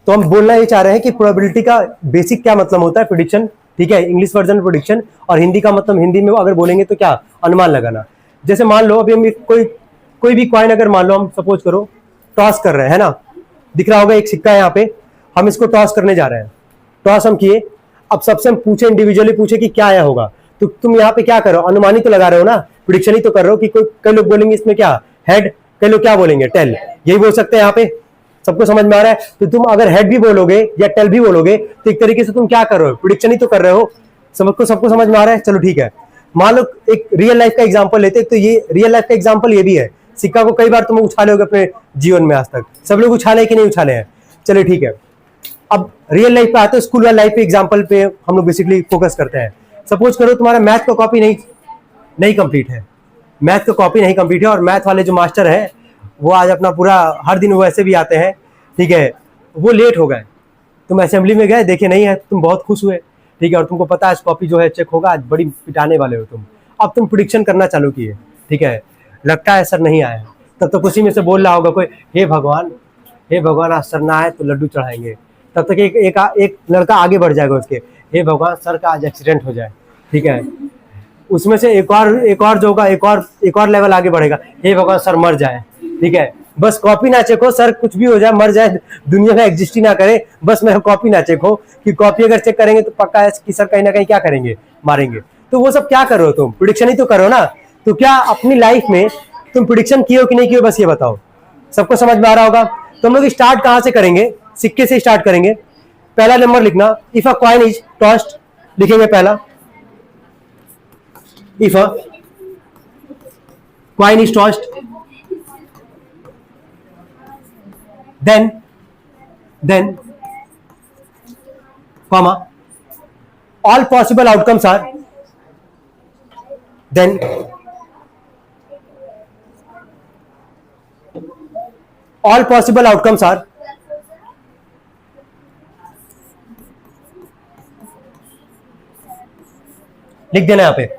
तो हम बोलना ये चाह रहे हैं कि प्रोबेबिलिटी का बेसिक क्या मतलब होता है, प्रेडिक्शन, ठीक है, इंग्लिश वर्जन में प्रेडिक्शन, और हिंदी का मतलब हिंदी में अगर बोलेंगे तो क्या, अनुमान लगाना। जैसे मान लो अभी हम कोई भी कॉइन अगर मान लो हम सपोज करो टॉस कर रहे हैं, है ना, दिख रहा होगा एक सिक्का है यहाँ पे, हम इसको टॉस करने जा रहे हैं, टॉस हम किए, अब सबसे हम पूछे, इंडिविजुअली पूछे कि क्या आया होगा, तो तुम यहाँ पे क्या करो, अनुमान ही तो लगा रहे हो ना, प्रेडिक्शन ही तो कर रहे हो कि कई लोग बोलेंगे इसमें क्या हेड, कई लोग क्या बोलेंगे टेल, यही बोल सकते हैं यहाँ पे, सबको समझ में आ रहा है। तो तुम अगर हेड भी बोलोगे या टेल भी बोलोगे तो एक तरीके से तुम क्या कर रहे हो, प्रेडिक्शन ही तो कर रहे हो। सबको समझ में आ रहा है, चलो ठीक है। मान लो एक रियल लाइफ का एग्जांपल लेते, तो ये रियल लाइफ का एग्जांपल ये भी है, सिक्का को कई बार तुम उछाले होगे अपने जीवन में, आज तक सब लोग उछाले कि नहीं उछाले हैं, चलो ठीक है। अब रियल लाइफ पे आते हैं, स्कूल वाले लाइफ पे एग्जांपल पे हम लोग बेसिकली फोकस करते हैं। सपोज करो तुम्हारा मैथ का कॉपी नहीं कंप्लीट है, मैथ का कॉपी नहीं कंप्लीट है, और मैथ वाले जो मास्टर है वो आज अपना पूरा हर दिन वो ऐसे भी आते हैं, ठीक है, वो लेट हो गए, तुम असेंबली में गए देखे नहीं है, तुम बहुत खुश हुए, ठीक है, और तुमको पता है कॉपी जो है चेक होगा, आज बड़ी पिटाने वाले हो तुम। अब तुम प्रेडिक्शन करना चालू किए, ठीक है, लगता है सर नहीं आया, तब तो खुशी में से बोल रहा होगा कोई, हे भगवान आज सर ना आए तो लड्डू चढ़ाएंगे। तब तक एक लड़का आगे बढ़ जाएगा उसके, हे भगवान सर का आज एक्सीडेंट हो जाए, ठीक है, उसमें से एक और जो होगा, एक और लेवल आगे बढ़ेगा, हे भगवान सर मर जाए, ठीक है, बस कॉपी ना चेक हो, सर कुछ भी हो जाए, मर जाए, दुनिया में एग्जिस्ट ही ना करे, बस मेरा कॉपी ना चेक हो, कि कॉपी अगर चेक करेंगे तो पक्का है कि सर कहीं ना कहीं क्या करेंगे, मारेंगे। तो वो सब क्या कर रहे हो तुम, प्रेडिक्शन ही तो कर रहे हो ना। तो क्या अपनी लाइफ में तुम प्रेडिक्शन किए हो कि नहीं किए हो, बस ये बताओ। सबको समझ में आ रहा होगा। तो हम लोग स्टार्ट कहां से करेंगे, सिक्के से स्टार्ट करेंगे। पहला नंबर लिखना, if a coin is tossed, लिखेंगे पहला, if a coin is tossed, then comma all possible outcomes are, then all possible outcomes are, लिख देना यहां पे,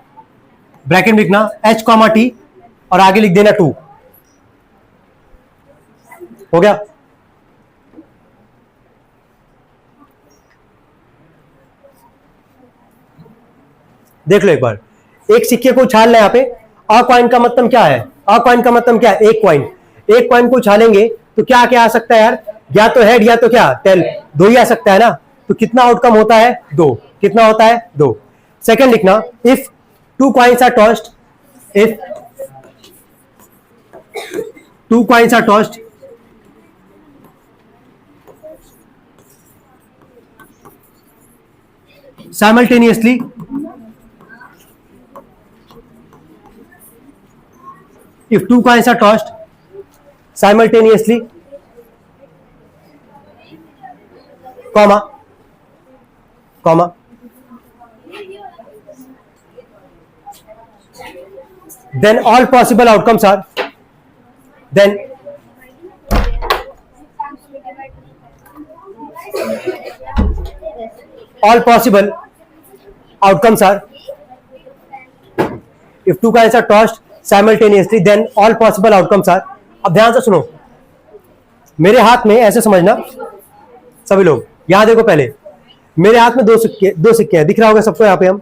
ब्रैकेट लिखना h, t और आगे लिख देना 2, हो गया। देख लो एक बार, एक सिक्के को उछाल लें यहाँ पे, अ कॉइन का मतलब क्या है, अ कॉइन का मतलब क्या है, एक कॉइन को उछालेंगे तो क्या क्या आ सकता है यार, या तो हेड या तो क्या टेल, दो ही आ सकता है ना। तो कितना आउटकम होता है, दो, कितना होता है, दो। सेकंड लिखना, if two coins are tossed, if two coins are tossed simultaneously, if two coins are tossed simultaneously, comma then all possible outcomes are, then all possible outcomes are, if two coins are tossed simultaneously then all possible outcomes are। अब ध्यान से सुनो, मेरे हाथ में ऐसे समझना सभी लोग, यहां देखो पहले, मेरे हाथ में दो सिक्के हैं, दिख रहा होगा सबको यहाँ पे। हम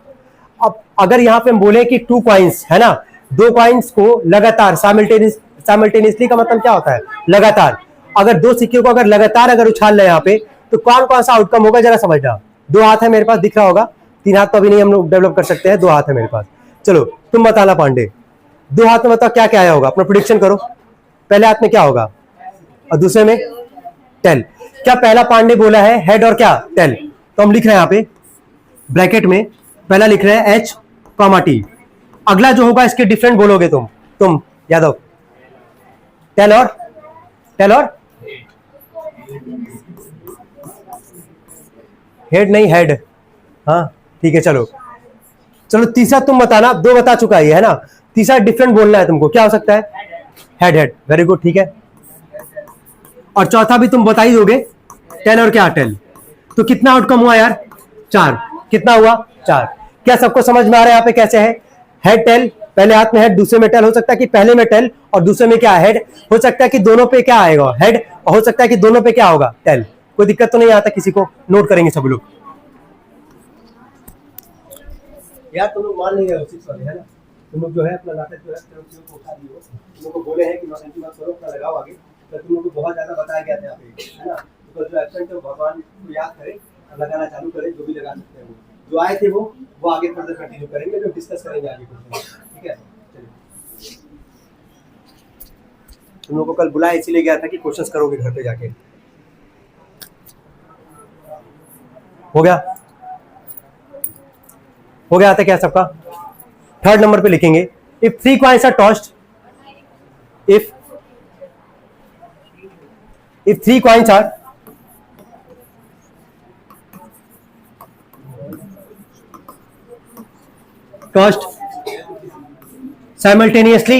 अब अगर यहाँ पे हम बोले कि टू कॉइन्स है ना, दो कॉइन्स को लगातार साइमल्टेनियसली का मतलब क्या होता है, लगातार। अगर दो सिक्के को अगर लगातार अगर उछाल ले यहाँ पे तो कौन कौन सा आउटकम होगा जरा समझना। दो हाथ है मेरे पास, दिख रहा होगा, तीन हाथ तो अभी नहीं हम लोग डेवलप कर सकते हैं, दो हाथ है मेरे पास। चलो तुम बताना पांडे, दो हाथ में बताओ क्या क्या आया होगा, अपना प्रेडिक्शन करो। पहले हाथ में क्या होगा और दूसरे में टेल। क्या पहला पांडे बोला है हेड और क्या टेल, तो हम लिख रहे हैं यहाँ पे ब्रैकेट में, पहला लिख रहे हैं एच कॉमा टी। अगला जो होगा इसके डिफरेंट बोलोगे तुम यादव, टेल और हेड नहीं हेड, हाँ ठीक है। चलो तीसरा तुम बताना, दो बता चुका है ना, तीसरा डिफरेंट बोलना है तुमको, क्या हो सकता है, हेड। वेरी गुड, ठीक है। और चौथा भी तुम बता ही दोगे, टेल और क्या टेल। तो कितना आउटकम हुआ यार, 4। कितना हुआ, 4। क्या सबको समझ में आ रहा है यहाँ पे कैसे है, हेड टेल, पहले हाथ में हेड दूसरे में टेल। हो सकता है कि पहले में टेल और दूसरे में क्या हेड, हो सकता है कि दोनों पे क्या आएगा हेड, और हो सकता है कि दोनों पे क्या होगा टेल। कोई दिक्कत तो नहीं आता किसी को? नोट करेंगे सब लोग। यार तुम लोग मान नहीं रहे हो 6 वाले, है ना? तुम लोग जो है अपना नाटक जो है को उठा दिए हो, तुम लोग को बोले हैं कि नौटंकी मत करो, अपना लगाओ आगे, तो तुम लोग को बहुत ज्यादा बताया गया था यहाँ पे, है ना? तो जो एब्सेंट है वो भगवान को याद करे और लगाना चालू करे, जो भी लगा सकते हैं वो जो आए थे वो आगे फर्दर कंटिन्यू करेंगे, जो डिस्कस करेंगे आगे कुछ, ठीक है? चलिए, तुम लोग को कल बुलाया इसीलिए गया था कि क्वेश्चंस करोगे घर पे जाके। हो गया? हो गया आता क्या सबका? थर्ड नंबर पे लिखेंगे, if 3 coins are tossed, if 3 coins are tossed simultaneously,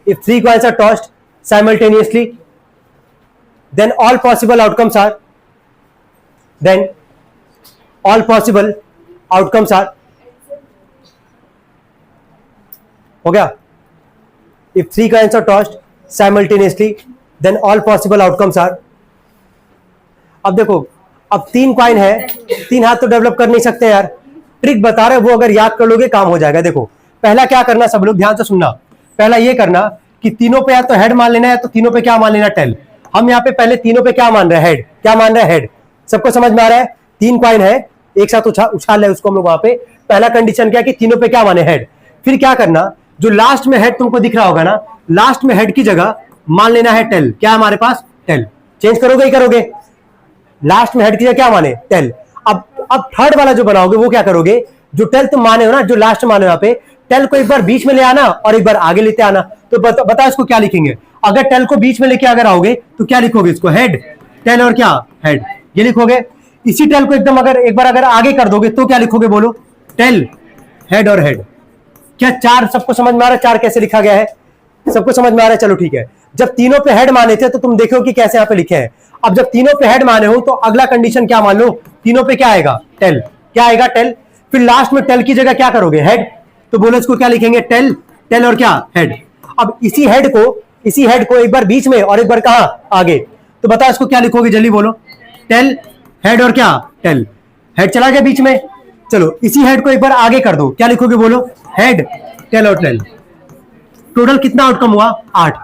if 3 coins are tossed simultaneously, then all possible outcomes are हो गया? If 3 coins are tossed simultaneously, then all possible outcomes are। अब देखो, अब 3 coin है, 3 हाथ तो डेवलप कर नहीं सकते यार, ट्रिक बता रहे, वो अगर याद कर लोगे काम हो जाएगा। देखो पहला क्या करना, सब लोग ध्यान से सुनना, पहला ये करना कि तीनों पे या तो हेड मान लेना है, तो तीनों पे क्या मान लेना? टेल। हम यहाँ पे पहले तीनों पे क्या मान रहे हैं? हेड। क्या मान रहे हैं? हेड। सबको समझ में आ रहा है? 3 कॉइन है, एक साथ उछाल है उसको हम लोग वहां पे। पहला कंडीशन क्या कि तीनों पे क्या माने? हेड। फिर क्या करना, जो लास्ट में हेड तुमको दिख रहा होगा ना, लास्ट में हेड की जगह मान लेना है टेल। क्या हमारे पास? टेल। चेंज करोगे ही करोगे, लास्ट में हेड की जगह क्या माने? टेल। अब थर्ड वाला जो बनाओगे वो क्या करोगे, जो टेल तुम माने हो ना, जो लास्ट माने हो यहाँ पे, टेल को एक बार बीच में ले आना और एक बार आगे लेते आना। तो बता इसको क्या लिखेंगे? अगर टेल को बीच में लेके अगर आओगे तो क्या लिखोगे? इसको हेड, टेल और क्या? हेड, ये लिखोगे। इसी टेल को एकदम अगर एक बार अगर आगे कर दोगे तो क्या लिखोगे? बोलो। टेल, हेड और हेड। क्या चार सबको समझ में आ रहा है? चार कैसे लिखा गया है? सबको समझ में आ रहा है? चलो ठीक है। जब तीनों पे हेड माने थे तो तुम देखो कि कैसे यहाँ पे लिखे हैं। अब जब तीनों पे हेड माने हो तो अगला कंडीशन क्या मान लो? तीनों पे क्या आएगा? टेल। क्या आएगा? टेल। फिर लास्ट में टेल की जगह क्या करोगे? हेड। तो बोलो इसको क्या लिखेंगे? टेल, टेल और क्या? हेड। अब इसी हेड को एक बार बीच में और एक बार कहां? आगे। तो बता इसको क्या लिखोगे? जल्दी बोलो। टेल, हेड और क्या? टेल। हेड चला गया बीच में, चलो इसी हेड को एक बार आगे कर दो, क्या लिखोगे? बोलो। हेड, टेल और टेल। टोटल कितना आउटकम हुआ? 8।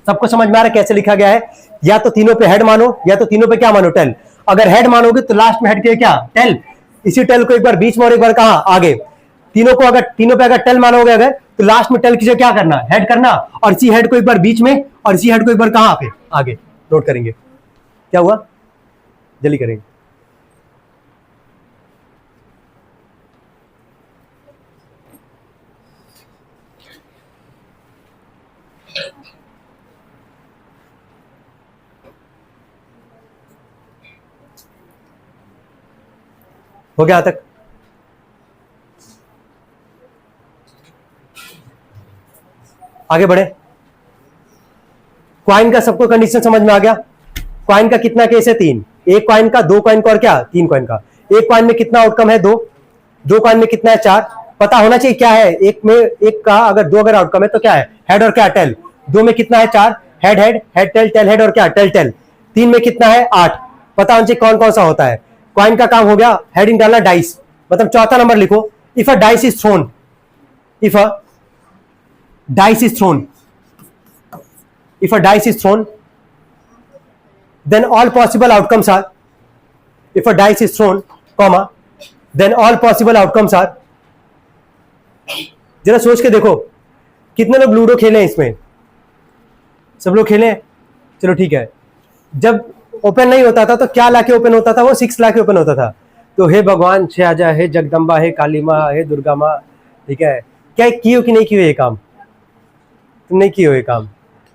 सबको समझ में आ रहा है कैसे लिखा गया है? या तो तीनों पे हेड मानो या तो तीनों पे क्या मानो? टेल। अगर हेड मानोगे तो लास्ट में हेड के क्या? टेल। इसी टेल को एक बार बीच में और एक बार कहां? आगे। तीनों पे अगर टेल मानोगे अगर, तो लास्ट में टेल की जगह क्या करना? हेड करना, और इसी हेड को एक बार बीच में और इसी हेड को एक बार कहां पे? आगे। नोट करेंगे। क्या हुआ? जल्दी करेंगे। हो गया तक? आगे बढ़े। क्वाइन का सबको कंडीशन समझ में आ गया? क्वाइन का कितना केस है? 3। एक क्वाइन का, 2 क्वाइन का और क्या? 3 क्वाइन का। एक क्वाइन में कितना आउटकम है? 2। 2 क्वाइन में कितना है? 4। पता होना चाहिए क्या है एक में, एक का अगर 2 अगर आउटकम है तो क्या है? हेड और क्या? टेल। 2 में कितना है? 4। Head head, head tail, tail head और क्या? Tell tell. 3 में कितना है? 8। पता होना चाहिए कौन कौन सा होता है। क्वाइन का काम हो गया। हेडिंग डालना डाइस, मतलब चौथा नंबर लिखो। If a dice is throne, if a dice is thrown, if a dice is thrown, then all possible outcomes are, if a dice is thrown, comma, then all possible outcomes are। जरा सोच के देखो कितने लोग ludo खेले हैं इसमें? सब लोग खेले हैं? चलो ठीक है। जब ओपन नहीं होता था तो क्या लाके ओपन होता था? वो 6 लाके ओपन होता था। तो हे भगवान, छे आजा, हे जगदम्बा, हे काली माँ, हे दुर्गा माँ, ठीक है? क्या किए कि नहीं किए ये काम? तुम नहीं किए हो ये काम।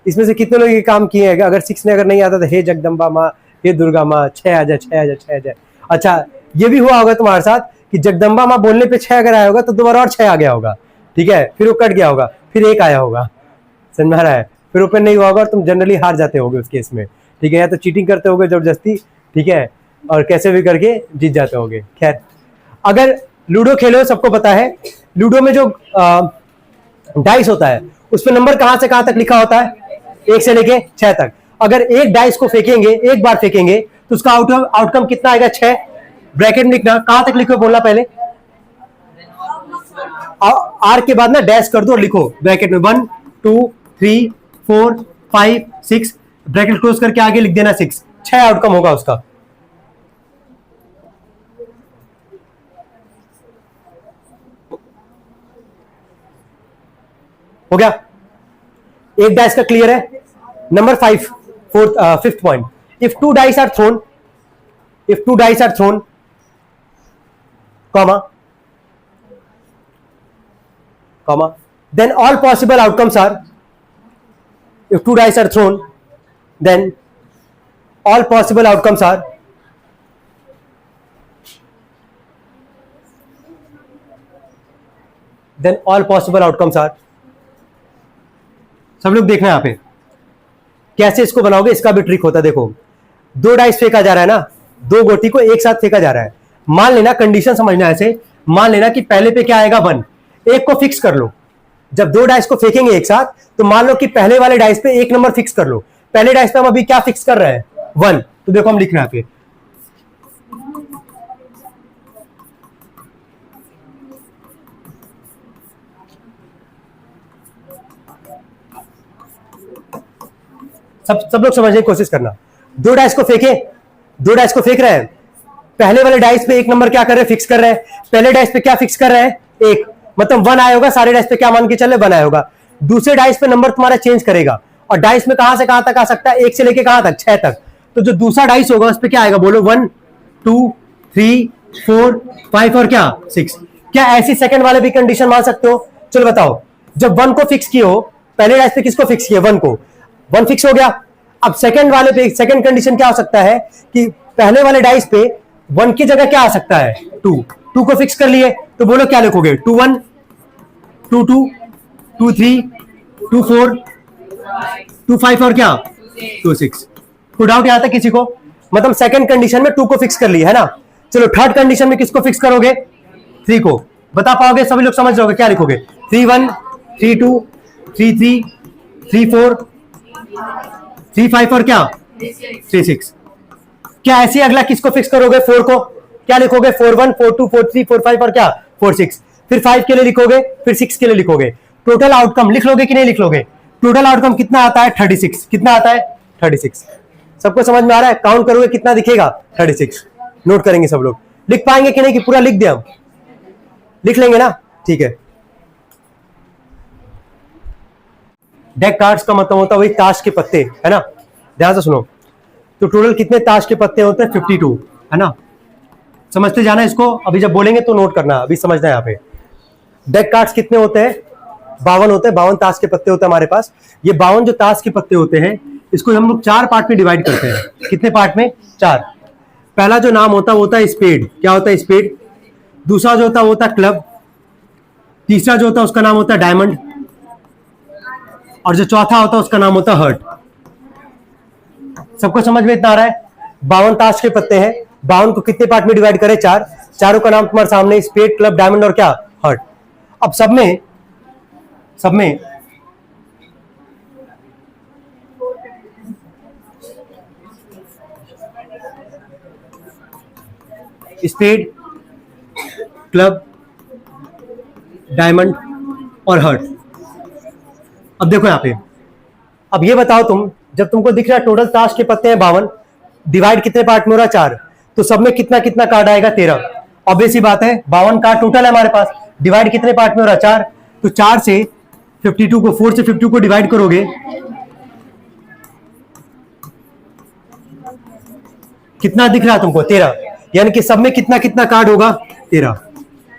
इसमें से कितने लोग ये काम किए हैं? अगर 6 में अगर नहीं आता तो हे जगदम्बा माँ, हे दुर्गा माँ, 6 आजा, 6 आजा, 6 आजा। अच्छा, ये भी हुआ होगा तुम्हारे साथ कि जगदम्बा माँ बोलने पे 6 अगर आया होगा तो दोबारा और 6 आ गया होगा, ठीक है? फिर वो कट गया होगा, फिर 1 आया होगा। समझ में आ रहा है? फिर ओपन नहीं हुआ होगा और तुम जनरली हार जाते होगे उस केस में, ठीक है? या तो चीटिंग करते होगे जबरदस्ती, ठीक है, और कैसे भी करके जीत जाते होगे। खैर, अगर लूडो खेलो, सबको पता है लूडो में जो डाइस होता है उस पर नंबर कहां से कहां तक लिखा होता है? 1 से लेके 6 तक। अगर एक डाइस को फेंकेंगे, एक बार फेंकेंगे तो उसका आउटकम कितना आएगा 6। ब्रैकेट में लिखना, कहां तक लिखो बोलना पहले, आर के बाद ना डैश कर दो और लिखो ब्रैकेट में 1 2 3 4 5 6, ब्रैकेट क्लोज करके आगे लिख देना 6। 6 आउटकम होगा उसका। हो गया, एक डाइस का क्लियर है। Number 5, fifth point, if two dice are thrown, if two dice are thrown, comma, then all possible outcomes are, if two dice are thrown, then all possible outcomes are, then all possible outcomes are, सब लोग देखना यहां पे कैसे इसको बनाओगे, इसका भी ट्रिक होता है। देखो, 2 डाइस फेंका जा रहा है ना, 2 गोटी को एक साथ फेंका जा रहा है। मान लेना, कंडीशन समझना ऐसे, मान लेना कि पहले पे क्या आएगा 1, एक को फिक्स कर लो। जब 2 डाइस को फेंकेंगे एक साथ, तो मान लो कि पहले वाले डाइस पे 1 नंबर फिक्स कर लो। पहले डाइस पे हम अभी क्या फिक्स कर रहे हैं, 1, तो देखो हम लिख रहे हैं पे सब लोग समझने की कोशिश करना। 2 डाइस को फेंके, 2 डाइस को फेंक रहे हैं, पहले वाले डाइस पे 1 नंबर क्या कर रहे हैं, फिक्स कर रहे हैं। पहले डाइस पे क्या फिक्स कर रहे हैं, 1, मतलब 1 आया होगा, सारे डाइस पे क्या मान के चले, 1 आया होगा। दूसरे डाइस पे नंबर तुम्हारा चेंज करेगा, और डाइस में कहां से कहां तक आ सकता है, 1 से लेके कहां तक, 6 तक। तो जो दूसरा डाइस होगा उस पे क्या आएगा, बोलो 1 2 3 4 5 और क्या 6। क्या ऐसी सेकंड वाले भी कंडीशन मान सकते हो? चलो बताओ, जब 1 को फिक्स किए हो, पहले डाइस पे किसको फिक्स किया, 1 को, 1 फिक्स हो गया। अब सेकंड वाले पे सेकंड कंडीशन क्या हो सकता है कि पहले वाले डाइस पे 1 की जगह क्या आ सकता है, 2 को फिक्स कर लिए, तो बोलो क्या लिखोगे, 2 1 2 2 2 3 2 4 2 5 और क्या 2 6। कोई डाउट यहां तक किसी को? मतलब सेकंड कंडीशन में 2 को फिक्स कर लिया है ना। चलो थर्ड कंडीशन में किसको फिक्स करोगे, 3 को। बता पाओगे, सभी लोग समझ जाओगे, क्या लिखोगे, 3 1 3 2 3 3 3 4 3 5 और क्या 3 6। क्या ऐसे अगला किसको फिक्स करोगे, 4 को, क्या लिखोगे, 4 1 4 2 4 3 4 5 और क्या 4 6। फिर 5 के लिए लिखोगे, फिर 6 के लिए लिखोगे। टोटल आउटकम लिख लोगे कि नहीं लिख लोगे? टोटल आउटकम कितना आता है, 36। कितना आता है, 36। सबको समझ में आ रहा है? काउंट करोगे कितना दिखेगा, 36। नोट करेंगे सब लोग, लिख पाएंगे कि नहीं, कि पूरा लिख दिया हम, लिख लेंगे ना, ठीक है। डेक कार्ड्स का मतलब होता है वही ताश के पत्ते, है ना। ध्यान से सुनो, तो टोटल कितने ताश के पत्ते होते हैं, 52, है ना। समझते जाना इसको, अभी जब बोलेंगे तो नोट करना, अभी समझना है। यहाँ पे डेक कार्ड्स कितने होते हैं, 52 होते हैं। 52 ताश के पत्ते होते हैं हमारे पास। ये 52 जो ताश के पत्ते होते हैं, इसको हम लोग 4 पार्ट में डिवाइड करते हैं। कितने पार्ट में, 4। पहला जो नाम होता है वो होता है स्पेड। क्या होता है, स्पेड। दूसरा जो होता है वो होता है क्लब। तीसरा जो होता है उसका नाम होता है डायमंड, और जो चौथा होता है उसका नाम होता है हर्ट। सबको समझ में इतना आ रहा है? 52 ताश के पत्ते हैं, 52 को कितने पार्ट में डिवाइड करें, 4। चारों का नाम तुम्हारे सामने, स्पेड, क्लब, डायमंड और क्या हर्ट। अब सब में स्पेड, क्लब, डायमंड और हर्ट। अब देखो यहां पे, अब ये बताओ तुम, जब तुमको दिख रहा है टोटल ताश के पत्ते हैं 52, डिवाइड कितने पार्ट में हो रहा है, 4, तो सब में कितना कितना कार्ड आएगा, 13। ऑब्वियस सी बात है, 52 कार्ड टोटल है हमारे पास, डिवाइड कितने पार्ट में हो रहा है, 4। तो 4 से 52 को, 4 से 52 को डिवाइड करोगे, कितना दिख रहा है तुमको, 13। यानी कि सब में कितना कितना कार्ड होगा, 13।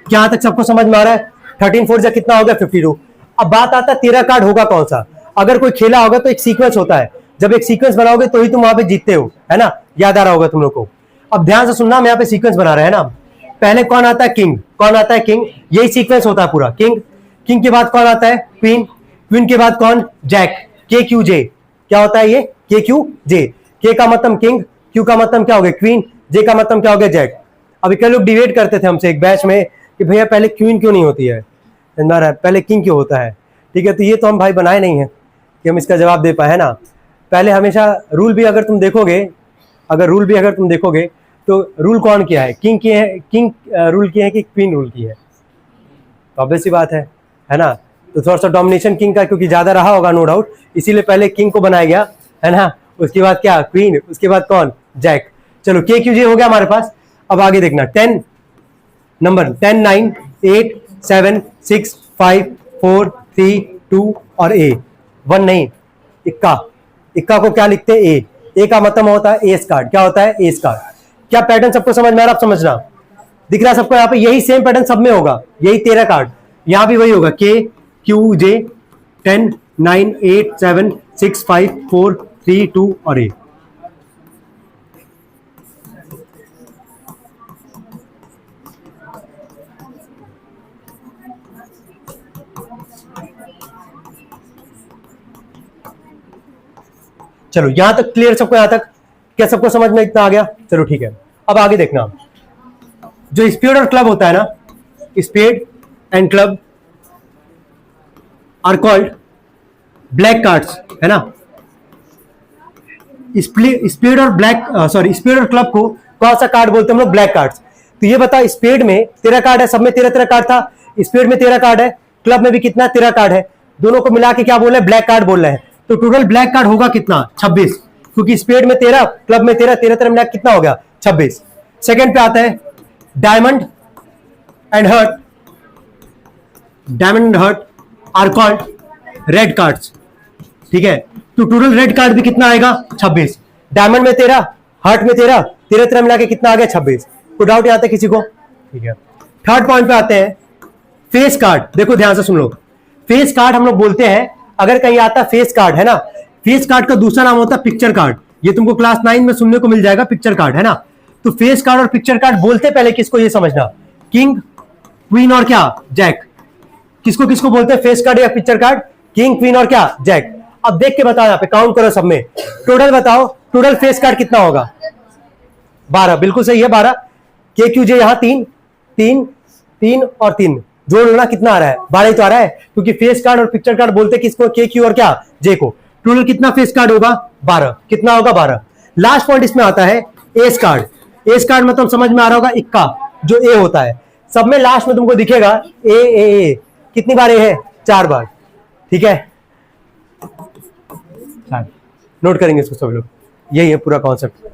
क्या तक सबको समझ में आ रहा है? 13 4 से कितना होगा, 52। अब बात आता है 13 कार्ड होगा कौन सा। अगर कोई खेला होगा तो एक सीक्वेंस होता है, जब एक सीक्वेंस बनाओगे तो ही तुम वहां पे जीतते हो, है ना। याद आ रहा होगा तुम लोग को। अब ध्यान से सुनना, हम यहाँ पे सीक्वेंस बना रहे हैं ना। पहले कौन आता है, किंग। कौन आता है, किंग। यही सीक्वेंस होता है पूरा, किंग। किंग के बाद कौन आता है, क्वीन। क्वीन के बाद कौन, जैक। के क्यू जे, क्या होता है ये, के क्यू जे। के का मतलब किंग, क्यू का मतलब क्या हो गया, क्वीन, जे का मतलब क्या हो गया, जैक। अभी कई लोग डिबेट करते थे हमसे एक बैच में कि भैया पहले क्वीन क्यों नहीं होती है, पहले किंग क्यों होता है। ठीक है, तो ये तो हम भाई बनाए नहीं है कि हम इसका जवाब दे पाए, है ना। पहले हमेशा रूल भी अगर तुम देखोगे अगर रूल भी अगर तुम देखोगे तो रूल कौन किया है, किंग किए है, किंग रूल किए है कि क्वीन रूल की है? तो ऑब्वियस सी बात है ना। तो थोड़ा सा डोमिनेशन किंग का क्योंकि ज्यादा रहा होगा नो डाउट, इसीलिए पहले किंग को बनाया गया, है ना। उसके बाद क्या, क्वीन, उसके बाद कौन, जैक। चलो के क्यू जे हो गया हमारे पास। अब आगे देखना 10 नंबर 10 9 8 7 6 5 4 3 2 और ए 1 नहीं, इक्का। इक्का को क्या लिखते हैं, ए का मतलब होता है एस कार्ड। क्या होता है, एस कार्ड। क्या पैटर्न सबको समझ में आ रहा, आप समझना, दिख रहा है सबको? यहाँ पे यही सेम पैटर्न सब में होगा, यही 13 कार्ड, यहां भी वही होगा, के क्यू जे 10 9 8 7 6 5 4 3 2 और ए। चलो यहां तक क्लियर सबको, यहां तक क्या सबको समझ में इतना आ गया? चलो ठीक है। अब आगे देखना, जो स्पेड और क्लब होता है ना, spade and club are called black cards, है ना। स्पेड और ब्लैक सॉरी स्पेड और क्लब को कौन सा कार्ड बोलते हैं हम लोग, ब्लैक कार्ड्स। तो ये बता, स्पेड में 13 कार्ड है, सब में 13 कार्ड था, स्पेड में 13 कार्ड है, क्लब में भी कितना 13 कार्ड है, दोनों को मिला के क्या बोल रहे हैं, ब्लैक कार्ड बोल रहे हैं। तो टोटल ब्लैक कार्ड होगा कितना, 26, क्योंकि स्पेड में 13, क्लब में 13, 13 मिला कितना हो गया, 26। सेकेंड पे आता है diamond and heart. Diamond and heart are called red cards, ठीक है। तो टोटल रेड कार्ड भी कितना आएगा, 26। डायमंड में 13, हर्ट में 13, 13 मिला के कितना आ गया, 26। कोई डाउट यहाँ तक किसी को? ठीक है। थर्ड पॉइंट पे आते हैं, फेस कार्ड। देखो ध्यान से सुन लो, फेस कार्ड हम लोग बोलते हैं, अगर कहीं आता फेस कार्ड, है ना, फेस कार्ड का दूसरा नाम होता है पिक्चर कार्ड। ये तुमको क्लास 9 में सुनने को मिल जाएगा, पिक्चर कार्ड, है ना। तो फेस कार्ड और पिक्चर कार्ड बोलते पहले किसको, ये समझना, किंग, क्वीन और क्या, जैक। किसको किसको बोलते हैं, फेस कार्ड या पिक्चर कार्ड? किंग, क्वीन और क्या, जैक। अब देख के बताओ, यहाँ पे काउंट करो सब में, टोटल बताओ, टोटल फेस कार्ड कितना होगा, 12। बिल्कुल सही है, 12। के क्यू जे यहाँ 3 3 3 और 3 जोड़ लेना, कितना आ रहा है, 12 ही तो आ रहा है, क्योंकि फेस कार्ड और पिक्चर कार्ड बोलते किसको, के क्यू और क्या, जे को। टोटल कितना फेस कार्ड होगा, 12। कितना होगा, 12। लास्ट पॉइंट इसमें आता है एस कार्ड। एस कार्ड मतलब समझ में आ रहा होगा, इक्का, जो ए होता है। सब में लास्ट में तुमको दिखेगा ए। कितनी बार ए है, 4 बार, ठीक है। नोट करेंगे इसको सब लोग, यही है पूरा कॉन्सेप्ट।